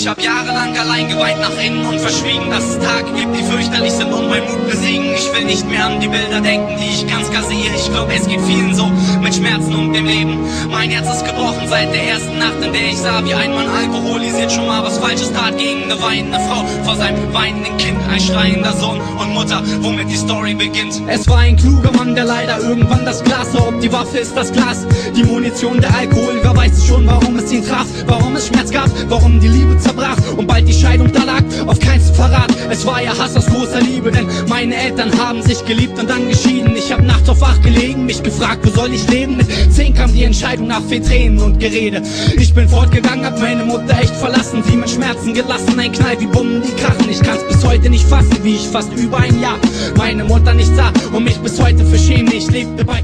Ich hab jahrelang allein geweint nach innen und verschwiegen, dass es Tage gibt, die fürchterlich sind und mein Mut besiegen. Ich will nicht mehr an die Bilder denken, die ich ganz klar sehe. Ich glaub, es geht vielen so, mit Schmerzen und dem Leben. Mein Herz ist gebrochen seit der ersten Nacht, in der ich sah, wie ein Mann alkoholisiert schon mal was Falsches tat gegen eine weinende Frau vor seinem weinenden Kind. Ein schreiender Sohn und Mutter, womit die Story beginnt. Es war ein kluger Mann, der leider irgendwann das Glas sah. Ob die Waffe ist das Glas, die Munition, der Alkohol. Wer weiß es schon, warum es ihn traf, warum es Schmerz gab, warum die Liebe zerbrach und bald die Scheidung da lag. Auf keins Verrat, es war ja Hass aus großer Liebe, denn meine Eltern haben sich geliebt und dann geschieden. Ich hab nachts auf wach gelegen, mich gefragt, wo soll ich leben? Mit 10 kam die Entscheidung nach viel Tränen und Gerede. Ich bin fortgegangen, hab meine Mutter echt verlassen, sie mit Schmerzen gelassen, ein Knall wie Bomben, die krachen. Ich kann's bis heute nicht fassen, wie ich fast über ein Jahr meine Mutter nicht sah und mich bis heute für schäme. Ich lebte bei